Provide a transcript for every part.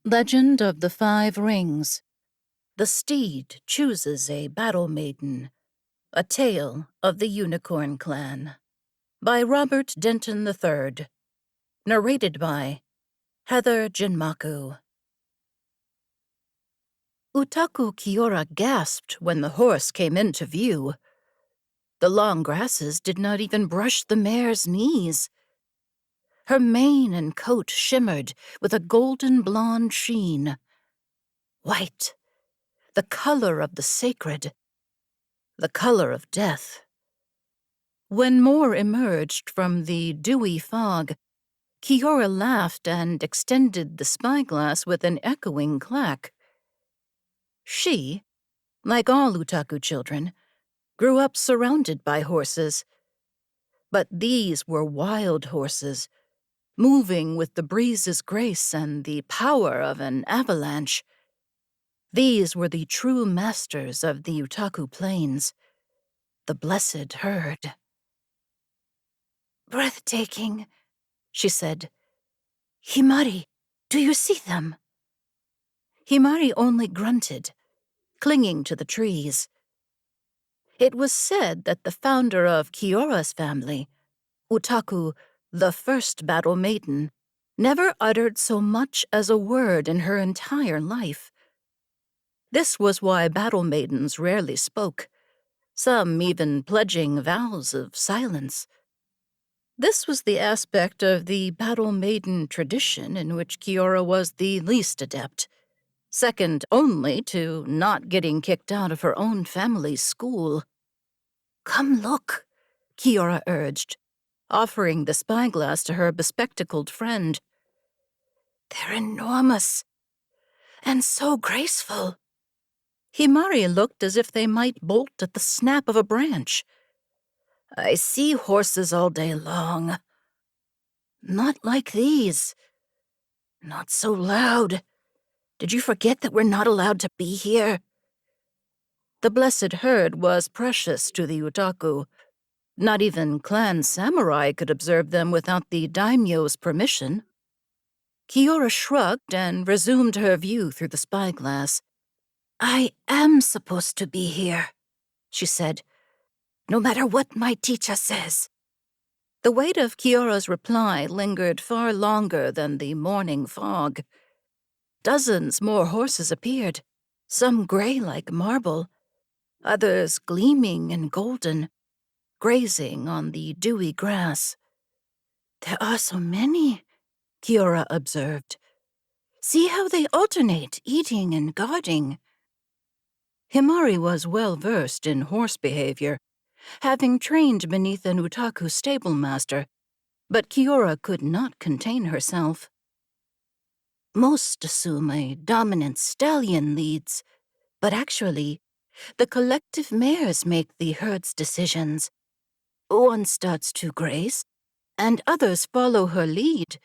Legend of the Five Rings. The Steed chooses a battle maiden. A tale of the Unicorn Clan. By Robert Denton III. Narrated by Heather Jinmaku. Utaku Kiyora gasped when the horse came into view. The long grasses did not even brush the mare's knees. Her mane and coat shimmered with a golden blonde sheen. White, the color of the sacred, the color of death. When more emerged from the dewy fog, Kiyora laughed and extended the spyglass with an echoing clack. She, like all Utaku children, grew up surrounded by horses. But these were wild horses, moving with the breeze's grace and the power of an avalanche. These were the true masters of the Utaku plains, the blessed herd. "Breathtaking," she said. "Himari, do you see them?" Himari only grunted, clinging to the trees. It was said that the founder of Kiyora's family, Utaku, the first battle maiden, never uttered so much as a word in her entire life. This was why battle maidens rarely spoke, some even pledging vows of silence. This was the aspect of the battle maiden tradition in which Kiyora was the least adept, second only to not getting kicked out of her own family's school. "Come look," Kiyora urged, offering the spyglass to her bespectacled friend. "They're enormous, and so graceful." Himari looked as if they might bolt at the snap of a branch. "I see horses all day long. Not like these. Not so loud. Did you forget that we're not allowed to be here?" The blessed herd was precious to the Utaku. Not even clan samurai could observe them without the daimyo's permission. Kiyora shrugged and resumed her view through the spyglass. "I am supposed to be here," she said, "no matter what my teacher says." The weight of Kiyora's reply lingered far longer than the morning fog. Dozens more horses appeared, some gray like marble, others gleaming and golden, grazing on the dewy grass. "There are so many," Kiyora observed. "See how they alternate eating and guarding." Himari was well versed in horse behavior, having trained beneath an Utaku stablemaster, but Kiyora could not contain herself. "Most assume a dominant stallion leads, but actually, the collective mares make the herd's decisions. One starts to graze, and others follow her lead.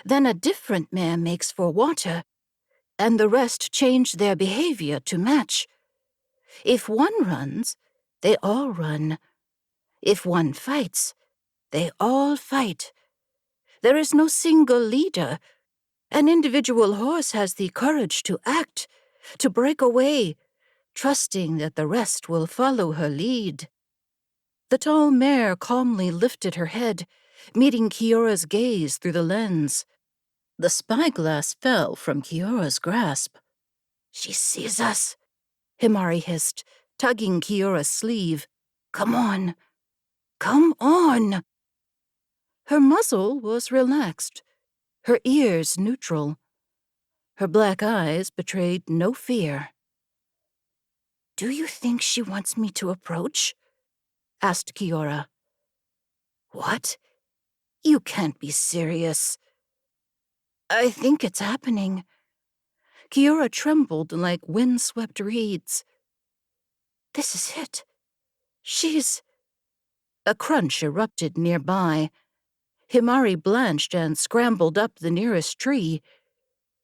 Then a different mare makes for water, and the rest change their behavior to match. If one runs, they all run. If one fights, they all fight. There is no single leader. An individual horse has the courage to act, to break away, trusting that the rest will follow her lead." The tall mare calmly lifted her head, meeting Kiyora's gaze through the lens. The spyglass fell from Kiyora's grasp. "She sees us," Himari hissed, tugging Kiyora's sleeve. "Come on. Come on." Her muzzle was relaxed, her ears neutral. Her black eyes betrayed no fear. "Do you think she wants me to approach?" asked Kiyora. "What? You can't be serious." "I think it's happening." Kiyora trembled like wind-swept reeds. "This is it. She's—" A crunch erupted nearby. Himari blanched and scrambled up the nearest tree.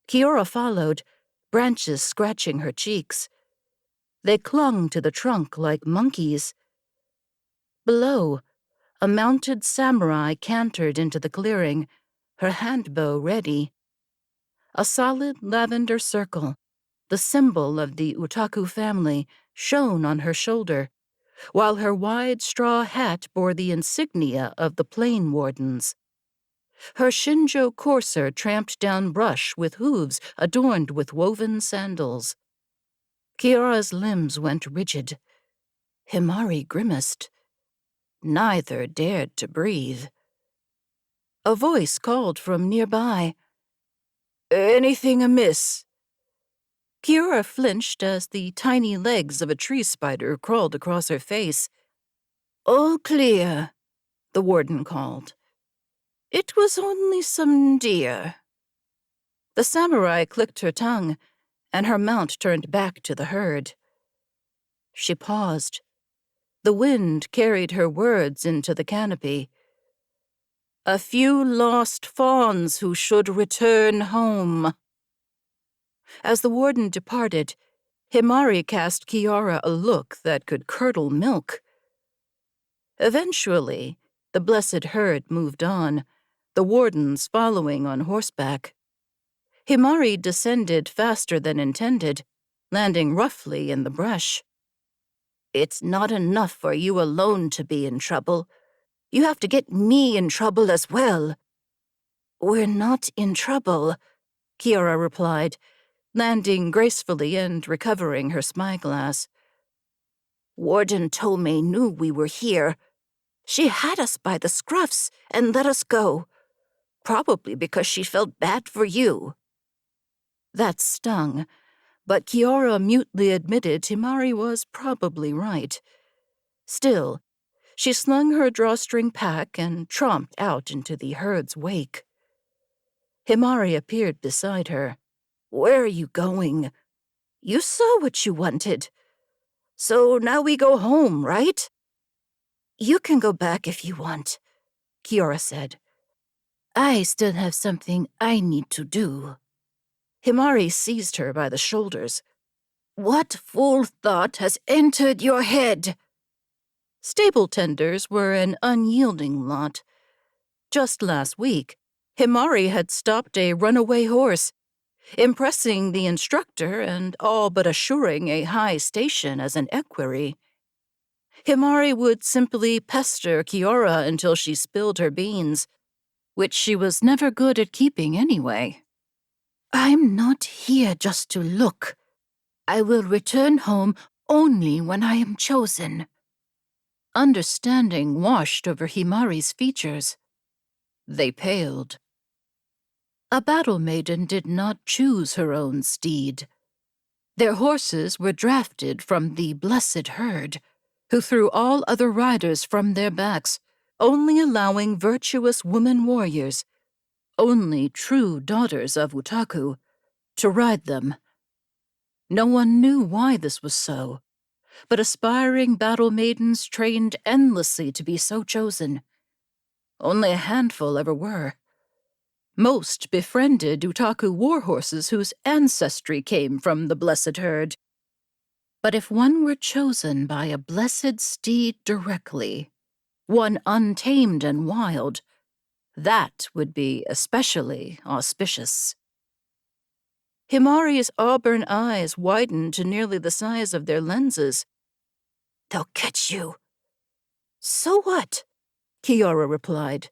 Kiyora followed, branches scratching her cheeks. They clung to the trunk like monkeys. Below, a mounted samurai cantered into the clearing, her handbow ready. A solid lavender circle, the symbol of the Utaku family, shone on her shoulder, while her wide straw hat bore the insignia of the Plain Wardens. Her Shinjo courser tramped down brush with hooves adorned with woven sandals. Kiyora's limbs went rigid. Himari grimaced. Neither dared to breathe. A voice called from nearby. "Anything amiss?" Kiyora flinched as the tiny legs of a tree spider crawled across her face. "All clear," the warden called. "It was only some deer." The samurai clicked her tongue, and her mount turned back to the herd. She paused. The wind carried her words into the canopy. "A few lost fawns who should return home." As the warden departed, Himari cast Kiyora a look that could curdle milk. Eventually, the blessed herd moved on, the wardens following on horseback. Himari descended faster than intended, landing roughly in the brush. "It's not enough for you alone to be in trouble. You have to get me in trouble as well." "We're not in trouble," Kiyora replied, landing gracefully and recovering her spyglass. "Warden Tomei knew we were here. She had us by the scruffs and let us go, probably because she felt bad for you." That stung, but Kiyora mutely admitted Himari was probably right. Still, she slung her drawstring pack and tromped out into the herd's wake. Himari appeared beside her. "Where are you going? You saw what you wanted. So now we go home, right?" "You can go back if you want," Kiyora said. "I still have something I need to do." Himari seized her by the shoulders. "What fool thought has entered your head?" Stable tenders were an unyielding lot. Just last week, Himari had stopped a runaway horse, impressing the instructor and all but assuring a high station as an equerry. Himari would simply pester Kiyora until she spilled her beans, which she was never good at keeping anyway. "I'm not here just to look. I will return home only when I am chosen." Understanding washed over Himari's features. They paled. A battle maiden did not choose her own steed. Their horses were drafted from the blessed herd, who threw all other riders from their backs, only allowing virtuous woman warriors, only true daughters of Utaku, to ride them. No one knew why this was so, but aspiring battle maidens trained endlessly to be so chosen. Only a handful ever were. Most befriended Utaku warhorses whose ancestry came from the blessed herd. But if one were chosen by a blessed steed directly, one untamed and wild, that would be especially auspicious. Himari's auburn eyes widened to nearly the size of their lenses. "They'll catch you." "So what?" Kiyora replied.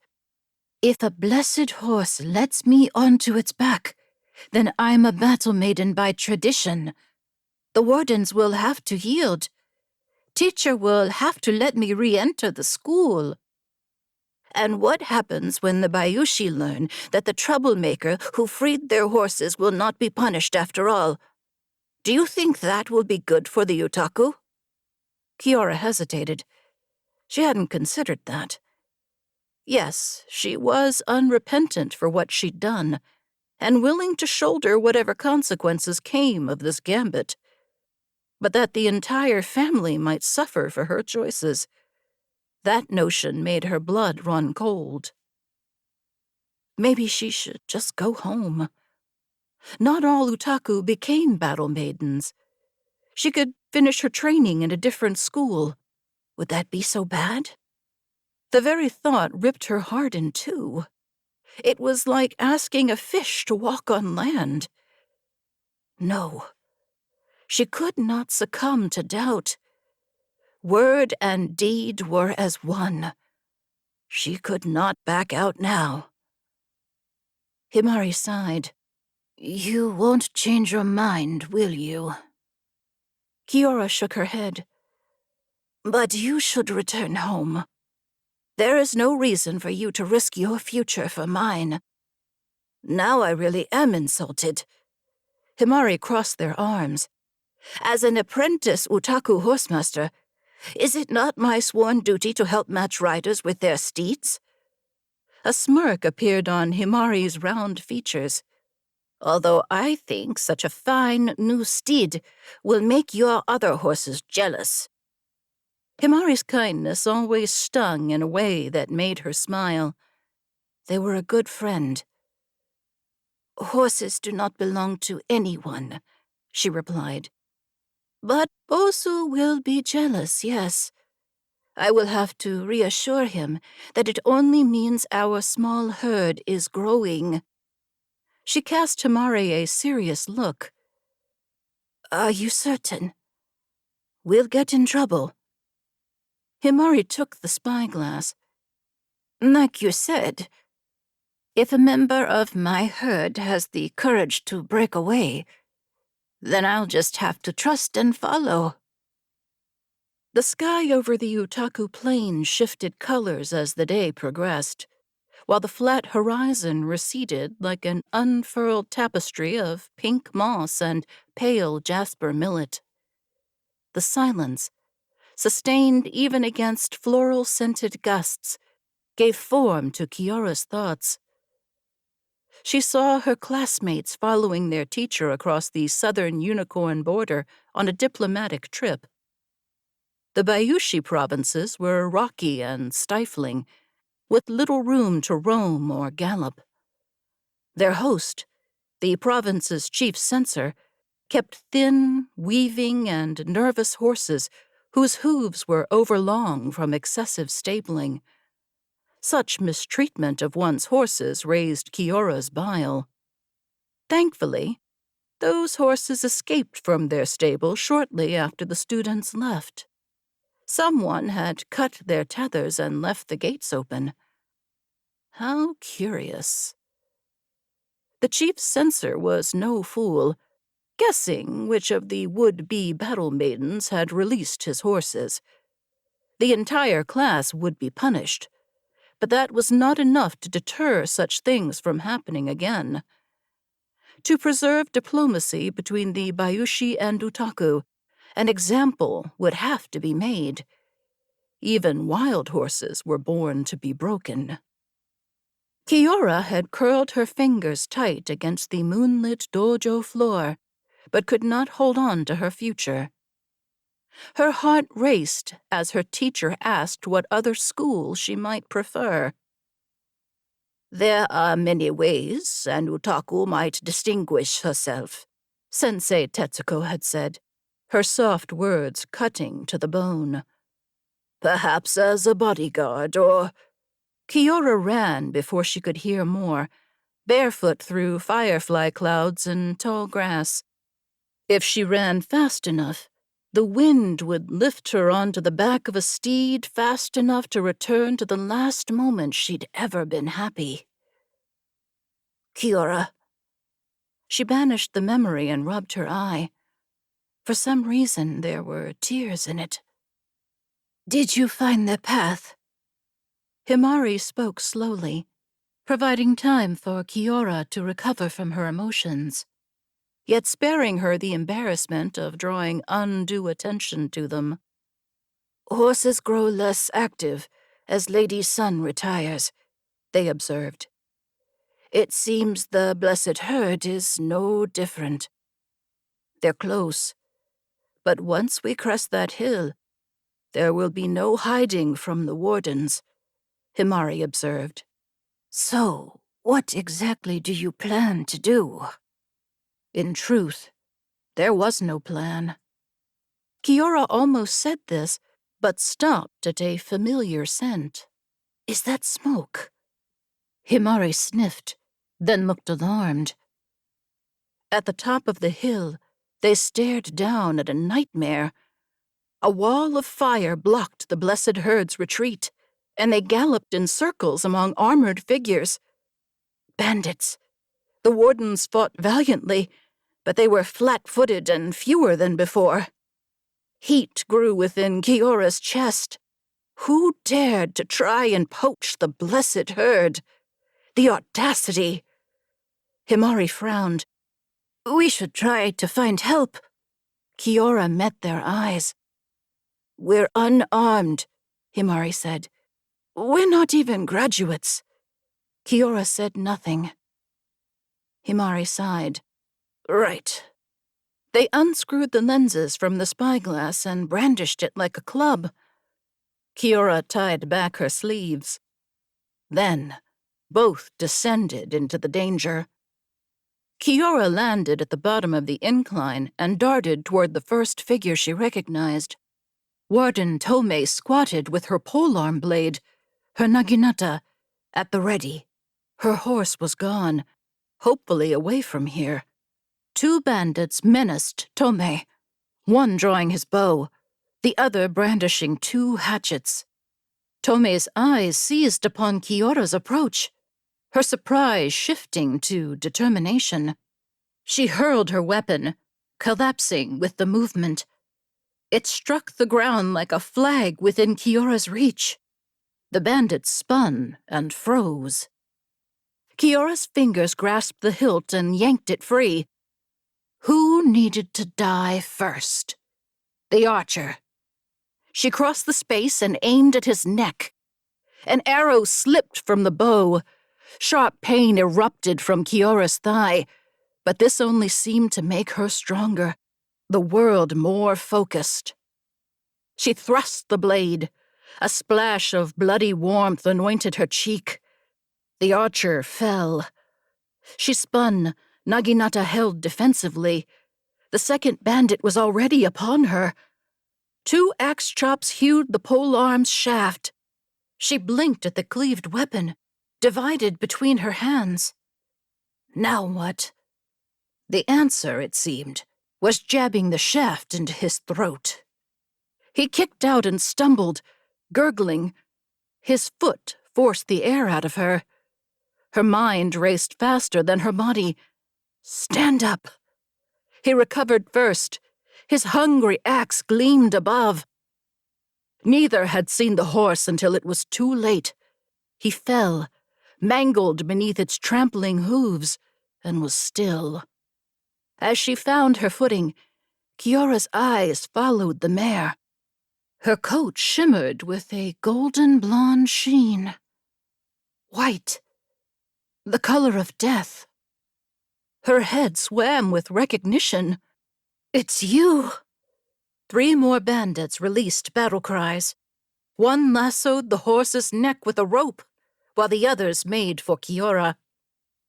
"If a blessed horse lets me onto its back, then I'm a battle maiden by tradition. The wardens will have to yield. Teacher will have to let me re-enter the school." "And what happens when the Bayushi learn that the troublemaker who freed their horses will not be punished after all? Do you think that will be good for the Utaku?" Kiyora hesitated. She hadn't considered that. Yes, she was unrepentant for what she'd done, and willing to shoulder whatever consequences came of this gambit. But that the entire family might suffer for her choices, that notion made her blood run cold. Maybe she should just go home. Not all Utaku became battle maidens. She could finish her training in a different school. Would that be so bad? The very thought ripped her heart in two. It was like asking a fish to walk on land. No, she could not succumb to doubt. Word and deed were as one. She could not back out now. Himari sighed. You won't change your mind, will you? Kiyora shook her head. But you should return home. There is no reason for you to risk your future for mine. Now I really am insulted. Himari crossed their arms. As an apprentice Utaku horsemaster, is it not my sworn duty to help match riders with their steeds? A smirk appeared on Himari's round features. Although I think such a fine new steed will make your other horses jealous. Himari's kindness always stung in a way that made her smile. They were a good friend. Horses do not belong to anyone, she replied. But Bosu will be jealous, yes. I will have to reassure him that it only means our small herd is growing. She cast Himari a serious look. Are you certain? We'll get in trouble. Himari took the spyglass. Like you said, if a member of my herd has the courage to break away, then I'll just have to trust and follow. The sky over the Utaku plain shifted colors as the day progressed, while the flat horizon receded like an unfurled tapestry of pink moss and pale jasper millet. The silence, sustained even against floral-scented gusts, gave form to Kiyora's thoughts. She saw her classmates following their teacher across the southern unicorn border on a diplomatic trip. The Bayushi provinces were rocky and stifling, with little room to roam or gallop. Their host, the province's chief censor, kept thin, weaving, and nervous horses whose hooves were overlong from excessive stabling. Such mistreatment of one's horses raised Kiyora's bile. Thankfully, those horses escaped from their stable shortly after the students left. Someone had cut their tethers and left the gates open. How curious. The chief censor was no fool, guessing which of the would-be battle maidens had released his horses. The entire class would be punished, but that was not enough to deter such things from happening again. To preserve diplomacy between the Bayushi and Utaku, an example would have to be made. Even wild horses were born to be broken. Kiyora had curled her fingers tight against the moonlit dojo floor, but could not hold on to her future. Her heart raced as her teacher asked what other school she might prefer. There are many ways an Utaku might distinguish herself, Sensei Tetsuko had said, her soft words cutting to the bone. Perhaps as a bodyguard, or... Kiyora ran before she could hear more, barefoot through firefly clouds and tall grass. If she ran fast enough, the wind would lift her onto the back of a steed fast enough to return to the last moment she'd ever been happy. Kiyora. She banished the memory and rubbed her eye. For some reason, there were tears in it. Did you find the path? Himari spoke slowly, providing time for Kiyora to recover from her emotions, yet sparing her the embarrassment of drawing undue attention to them. Horses grow less active as Lady Sun retires, they observed. It seems the blessed herd is no different. They're close, but once we crest that hill, there will be no hiding from the wardens, Himari observed. So, what exactly do you plan to do? In truth, there was no plan. Kiyora almost said this, but stopped at a familiar scent. Is that smoke? Himari sniffed, then looked alarmed. At the top of the hill, they stared down at a nightmare. A wall of fire blocked the blessed herd's retreat, and they galloped in circles among armored figures. Bandits. The wardens fought valiantly, but they were flat-footed and fewer than before. Heat grew within Kiyora's chest. Who dared to try and poach the blessed herd? The audacity! Himari frowned. We should try to find help. Kiyora met their eyes. We're unarmed, Himari said. We're not even graduates. Kiyora said nothing. Himari sighed. Right. They unscrewed the lenses from the spyglass and brandished it like a club. Kiyora tied back her sleeves. Then, both descended into the danger. Kiyora landed at the bottom of the incline and darted toward the first figure she recognized. Warden Tomei squatted with her polearm blade, her naginata, at the ready. Her horse was gone, hopefully away from here. 2 bandits menaced Tomei, one drawing his bow, the other brandishing 2 hatchets. Tomei's eyes seized upon Kiyora's approach, her surprise shifting to determination. She hurled her weapon, collapsing with the movement. It struck the ground like a flag within Kiyora's reach. The bandit spun and froze. Kiyora's fingers grasped the hilt and yanked it free. Who needed to die first? The archer. She crossed the space and aimed at his neck. An arrow slipped from the bow. Sharp pain erupted from Kiyora's thigh, but this only seemed to make her stronger, the world more focused. She thrust the blade. A splash of bloody warmth anointed her cheek. The archer fell. She spun, naginata held defensively. The second bandit was already upon her. 2 axe chops hewed the polearm's shaft. She blinked at the cleaved weapon, divided between her hands. Now what? The answer, it seemed, was jabbing the shaft into his throat. He kicked out and stumbled, gurgling. His foot forced the air out of her. Her mind raced faster than her body. Stand up. He recovered first. His hungry axe gleamed above. Neither had seen the horse until it was too late. He fell, mangled beneath its trampling hooves, and was still. As she found her footing, Kiyora's eyes followed the mare. Her coat shimmered with a golden blonde sheen. White. The color of death. Her head swam with recognition. It's you! 3 more bandits released battle cries. One lassoed the horse's neck with a rope, while the others made for Kiyora.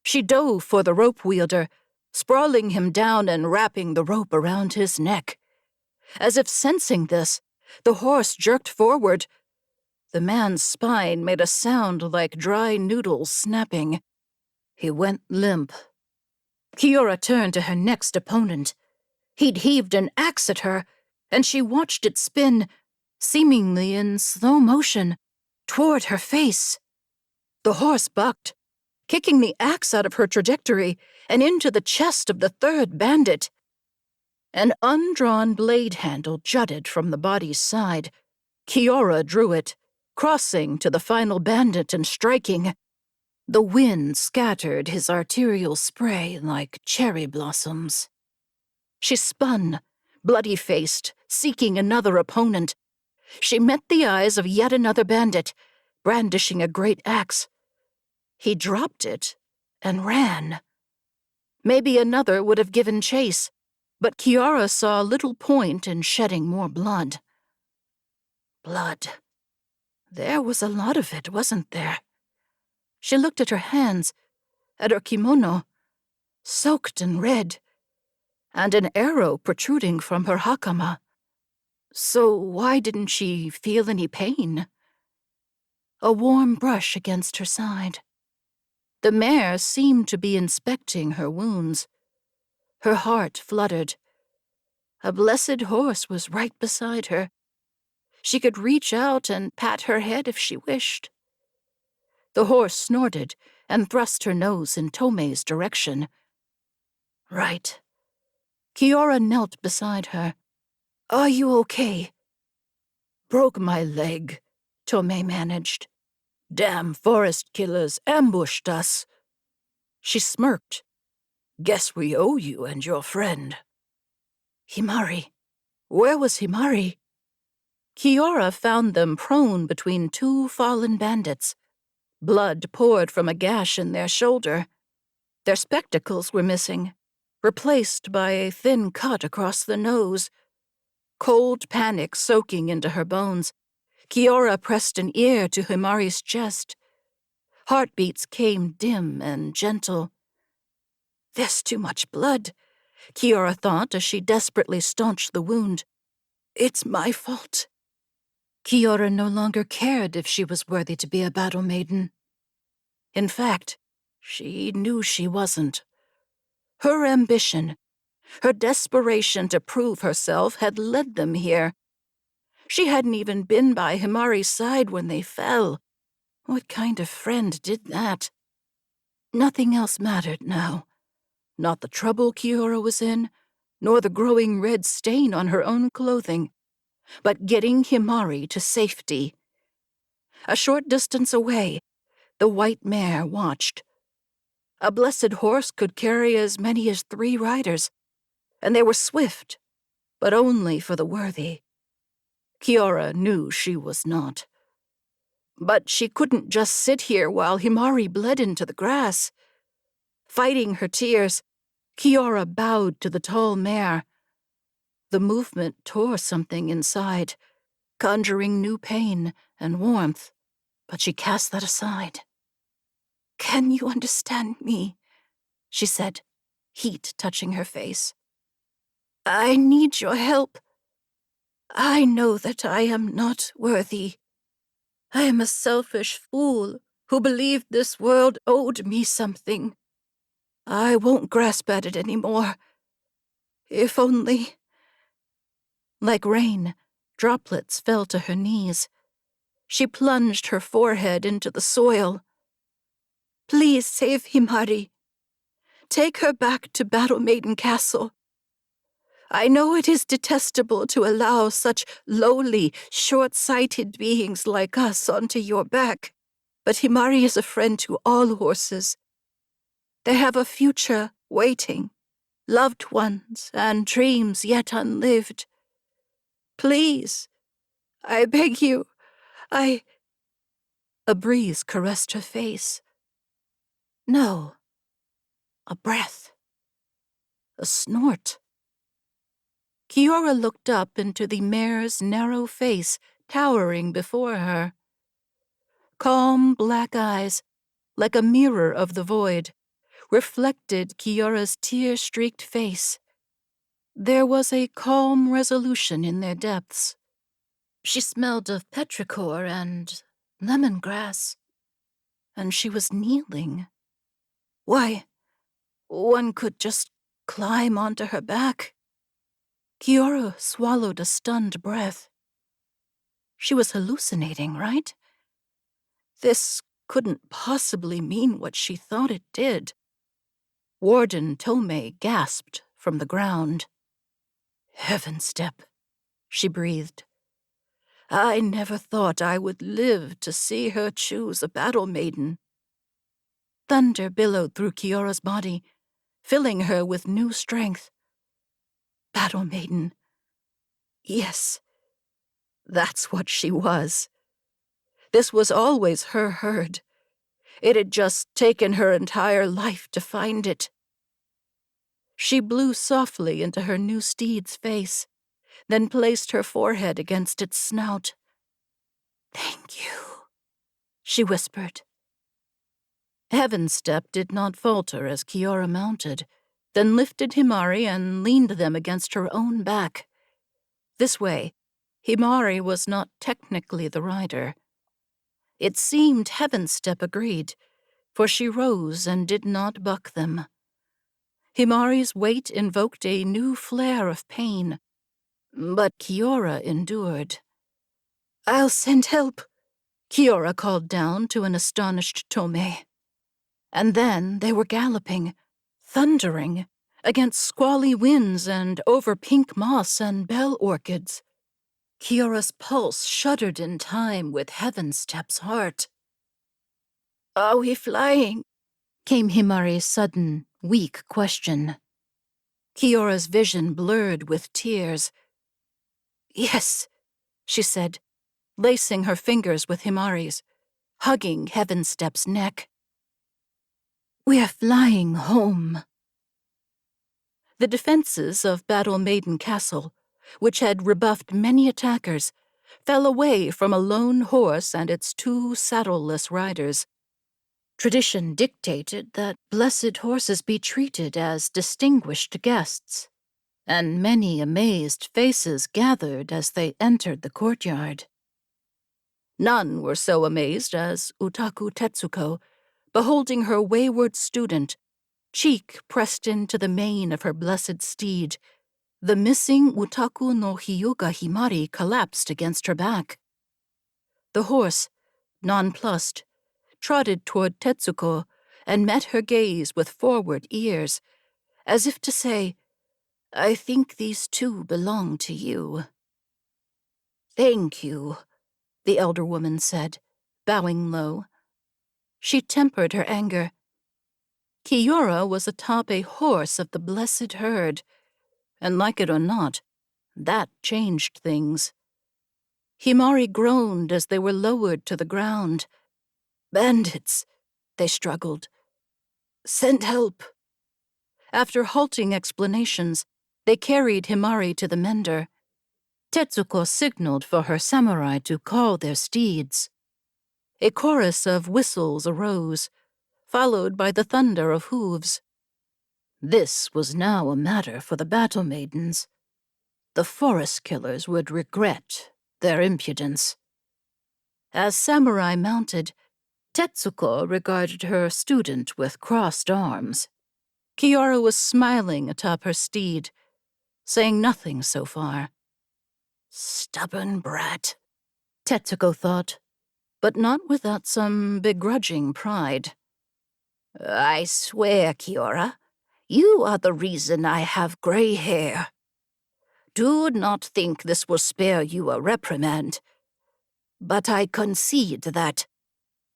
She dove for the rope wielder, sprawling him down and wrapping the rope around his neck. As if sensing this, the horse jerked forward. The man's spine made a sound like dry noodles snapping. He went limp. Kiyora turned to her next opponent. He'd heaved an axe at her, and she watched it spin, seemingly in slow motion, toward her face. The horse bucked, kicking the axe out of her trajectory and into the chest of the 3rd bandit. An undrawn blade handle jutted from the body's side. Kiyora drew it, crossing to the final bandit and striking. The wind scattered his arterial spray like cherry blossoms. She spun, bloody-faced, seeking another opponent. She met the eyes of yet another bandit, brandishing a great axe. He dropped it and ran. Maybe another would have given chase, but Kiyora saw little point in shedding more blood. Blood. There was a lot of it, wasn't there? She looked at her hands, at her kimono, soaked and red, and an arrow protruding from her hakama. So why didn't she feel any pain? A warm brush against her side. The mare seemed to be inspecting her wounds. Her heart fluttered. A blessed horse was right beside her. She could reach out and pat her head if she wished. The horse snorted and thrust her nose in Tomei's direction. Right. Kiyora knelt beside her. "Are you okay?" "Broke my leg," Tomei managed. "Damn forest killers ambushed us." She smirked. "Guess we owe you and your friend." "Himari. Where was Himari?" Kiyora found them prone between two fallen bandits. Blood poured from a gash in their shoulder. Their spectacles were missing, replaced by a thin cut across the nose. Cold panic soaking into her bones, Kiyora pressed an ear to Himari's chest. Heartbeats came dim and gentle. "There's too much blood," Kiyora thought as she desperately staunched the wound. "It's my fault." Kiyora no longer cared if she was worthy to be a battle maiden. In fact, she knew she wasn't. Her ambition, her desperation to prove herself had led them here. She hadn't even been by Himari's side when they fell. What kind of friend did that? Nothing else mattered now. Not the trouble Kiyora was in, nor the growing red stain on her own clothing, but getting Himari to safety. A short distance away, the white mare watched. A blessed horse could carry as many as 3 riders, and they were swift, but only for the worthy. Kiyora knew she was not. But she couldn't just sit here while Himari bled into the grass. Fighting her tears, Kiyora bowed to the tall mare. The movement tore something inside, conjuring new pain and warmth, but she cast that aside. "Can you understand me?" she said, heat touching her face. "I need your help. I know that I am not worthy. I am a selfish fool who believed this world owed me something. I won't grasp at it anymore. If only—" Like rain, droplets fell to her knees. She plunged her forehead into the soil. "Please save Himari. Take her back to Battle Maiden Castle. I know it is detestable to allow such lowly, short-sighted beings like us onto your back, but Himari is a friend to all horses. They have a future waiting, loved ones and dreams yet unlived. Please, I beg you, I—" A breeze caressed her face. No. A breath. A snort. Kiyora looked up into the mare's narrow face towering before her. Calm black eyes, like a mirror of the void, reflected Kiyora's tear-streaked face. There was a calm resolution in their depths. She smelled of petrichor and lemongrass, and she was kneeling. Why, one could just climb onto her back. Kiyora swallowed a stunned breath. She was hallucinating, right? This couldn't possibly mean what she thought it did. Warden Tomei gasped from the ground. "Heaven step," she breathed. "I never thought I would live to see her choose a battle maiden." Thunder billowed through Kiyora's body, filling her with new strength. Battle maiden. Yes, that's what she was. This was always her herd. It had just taken her entire life to find it. She blew softly into her new steed's face, then placed her forehead against its snout. "Thank you," she whispered. Heaven Step did not falter as Kiyora mounted, then lifted Himari and leaned them against her own back. This way, Himari was not technically the rider. It seemed Heaven Step agreed. for she rose and did not buck them. Himari's weight invoked a new flare of pain, but Kiyora endured. "I'll send help," Kiyora called down to an astonished Tomei. And then they were galloping, thundering, against squally winds and over pink moss and bell orchids. Kiyora's pulse shuddered in time with Heavenstep's heart. "Are we flying?" came Himari's sudden, weak question. Kiyora's vision blurred with tears. "Yes," she said, lacing her fingers with Himari's, hugging Heavenstep's neck. "We're flying home." The defenses of Battle Maiden Castle, which had rebuffed many attackers, fell away from a lone horse and its 2 saddleless riders. Tradition dictated that blessed horses be treated as distinguished guests, and many amazed faces gathered as they entered the courtyard. None were so amazed as Utaku Tetsuko, beholding her wayward student, cheek pressed into the mane of her blessed steed. The missing Utaku no Hyuga Himari collapsed against her back. The horse, nonplussed, trotted toward Tetsuko and met her gaze with forward ears, as if to say, "I think these 2 belong to you." "Thank you," the elder woman said, bowing low. She tempered her anger. Kiyora was atop a horse of the blessed herd, and like it or not, that changed things. Himari groaned as they were lowered to the ground. "Bandits," they struggled. "Send help." After halting explanations, they carried Himari to the mender. Tetsuko signaled for her samurai to call their steeds. A chorus of whistles arose, followed by the thunder of hooves. This was now a matter for the battle maidens. The forest killers would regret their impudence. As samurai mounted, Tetsuko regarded her student with crossed arms. Kiyora was smiling atop her steed, saying nothing so far. "Stubborn brat," Tetsuko thought, but not without some begrudging pride. "I swear, Kiyora, you are the reason I have gray hair. Do not think this will spare you a reprimand. But I concede that,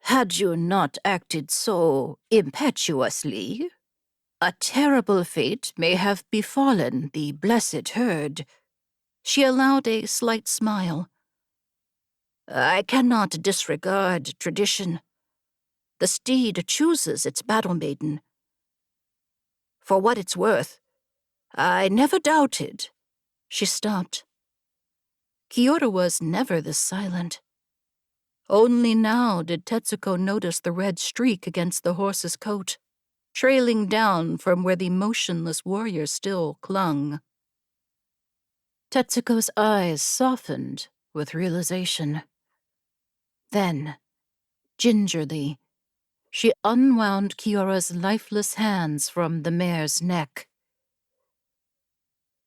had you not acted so impetuously, a terrible fate may have befallen the blessed herd." She allowed a slight smile. "I cannot disregard tradition. The steed chooses its battle maiden. For what it's worth, I never doubted." She stopped. Kiyora was never this silent. Only now did Tetsuko notice the red streak against the horse's coat, trailing down from where the motionless warrior still clung. Tetsuko's eyes softened with realization. Then, gingerly, she unwound Kiyora's lifeless hands from the mare's neck.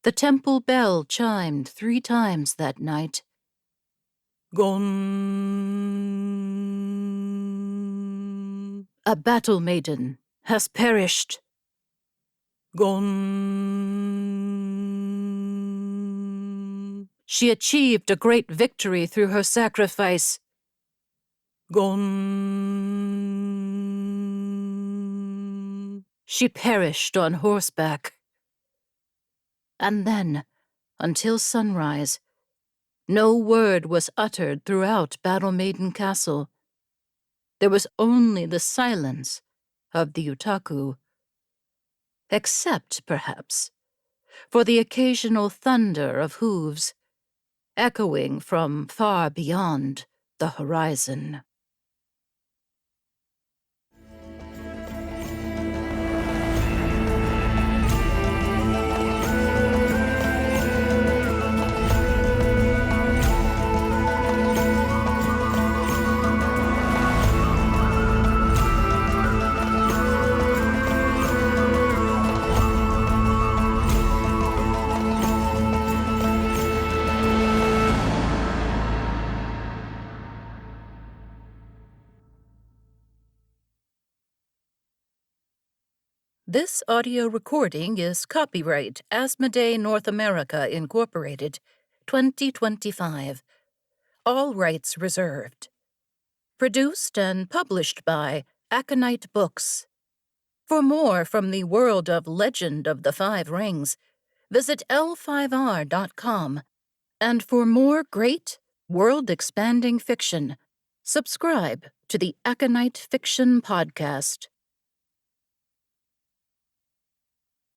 The temple bell chimed 3 times that night. "Gone. A battle maiden has perished." "Gone. She achieved a great victory through her sacrifice." "Gone. She perished on horseback." And then, until sunrise, no word was uttered throughout Battle Maiden Castle. There was only the silence of the Utaku. Except, perhaps, for the occasional thunder of hooves, echoing from far beyond the horizon. This audio recording is copyright Asmodee North America, Incorporated, 2025. All rights reserved. Produced and published by Aconyte Books. For more from the world of Legend of the Five Rings, visit l5r.com. And for more great, world-expanding fiction, subscribe to the Aconyte Fiction Podcast.